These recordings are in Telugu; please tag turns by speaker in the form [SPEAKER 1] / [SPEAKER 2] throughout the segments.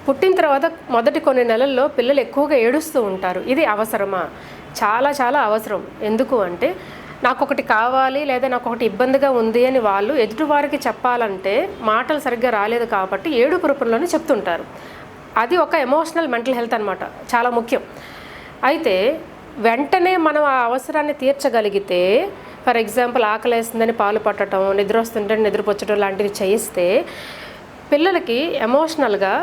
[SPEAKER 1] పుట్టిన తర్వాత మొదటి కొన్ని నెలల్లో పిల్లలు ఎక్కువగా ఏడుస్తూ ఉంటారు. ఇది అవసరమా? చాలా చాలా అవసరం. ఎందుకు అంటే నాకొకటి కావాలి లేదా నాకొకటి ఇబ్బందిగా ఉంది అని వాళ్ళు ఎదుటివారికి చెప్పాలంటే మాటలు సరిగ్గా రాలేదు కాబట్టి ఏడుపు రూపంలోనే చెప్తుంటారు. అది ఒక ఎమోషనల్ మెంటల్ హెల్త్ అనమాట, చాలా ముఖ్యం. అయితే వెంటనే మనం ఆ అవసరాన్ని తీర్చగలిగితే, ఫర్ ఎగ్జాంపుల్ ఆకలేస్తుందని పాలు పట్టడం, నిద్ర వస్తుంటే నిద్రపుచ్చడం లాంటివి చేయిస్తే పిల్లలకి ఎమోషనల్గా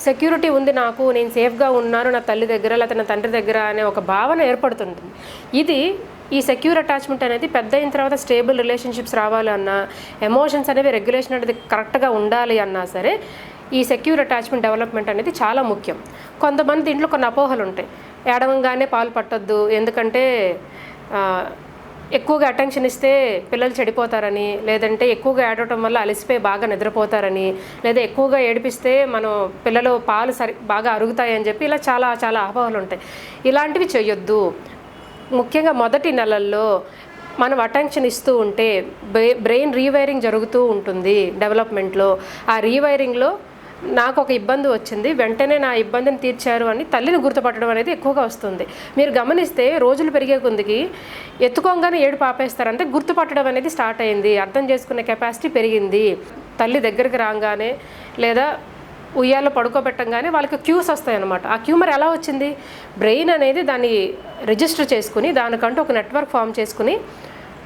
[SPEAKER 1] సెక్యూరిటీ ఉంది, నాకు నేను సేఫ్గా ఉన్నాను నా తల్లి దగ్గర లేకపోతే నా తండ్రి దగ్గర అనే ఒక భావన ఏర్పడుతుంటుంది. ఇది ఈ సెక్యూర్ అటాచ్మెంట్ అనేది పెద్ద అయిన తర్వాత స్టేబుల్ రిలేషన్షిప్స్ రావాలి అన్నా, ఎమోషన్స్ అనేవి రెగ్యులేషన్ అనేది కరెక్ట్గా ఉండాలి అన్నా సరే ఈ సెక్యూర్ అటాచ్మెంట్ డెవలప్మెంట్ అనేది చాలా ముఖ్యం. కొంతమంది ఇంట్లో కొన్ని అపోహలు ఉంటాయి. ఏడవంగానే పాలు పట్టొద్దు, ఎందుకంటే ఎక్కువగా అటెన్షన్ ఇస్తే పిల్లలు చెడిపోతారని, లేదంటే ఎక్కువగా ఏడవటం వల్ల అలసిపోయి బాగా నిద్రపోతారని, లేదా ఎక్కువగా ఏడిపిస్తే మనం పిల్లలు పాలు బాగా అరుగుతాయని చెప్పి ఇలా చాలా చాలా అపోహలు ఉంటాయి. ఇలాంటివి చేయొద్దు. ముఖ్యంగా మొదటి నెలల్లో మనం అటెన్షన్ ఇస్తూ ఉంటే బ్రెయిన్ రీవైరింగ్ జరుగుతూ ఉంటుంది డెవలప్మెంట్లో. ఆ రీవైరింగ్లో నాకు ఒక ఇబ్బంది వచ్చింది, వెంటనే నా ఇబ్బందిని తీర్చారు అని తల్లిని గుర్తుపట్టడం అనేది ఎక్కువగా వస్తుంది. మీరు గమనిస్తే రోజులు పెరిగే కొద్దికి ఎత్తుకోగానే ఏడుపు ఆపేస్తారంటే గుర్తుపట్టడం అనేది స్టార్ట్ అయింది, అర్థం చేసుకునే కెపాసిటీ పెరిగింది. తల్లి దగ్గరికి రాగానే లేదా ఉయ్యాల్లో పడుకోబెట్టంగానే వాళ్ళకి క్యూస్ వస్తాయన్నమాట. ఆ క్యూ మరి ఎలా వచ్చింది? బ్రెయిన్ అనేది దాన్ని రిజిస్టర్ చేసుకుని దానికంటూ ఒక నెట్వర్క్ ఫామ్ చేసుకుని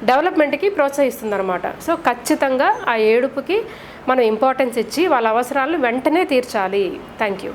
[SPEAKER 1] డెవలప్మెంట్కి ప్రోత్సహిస్తుంది అనమాట. సో ఖచ్చితంగా ఆ ఏడుపుకి మనం ఇంపార్టెన్స్ ఇచ్చి వాళ్ళ అవసరాలను వెంటనే తీర్చాలి. Thank you.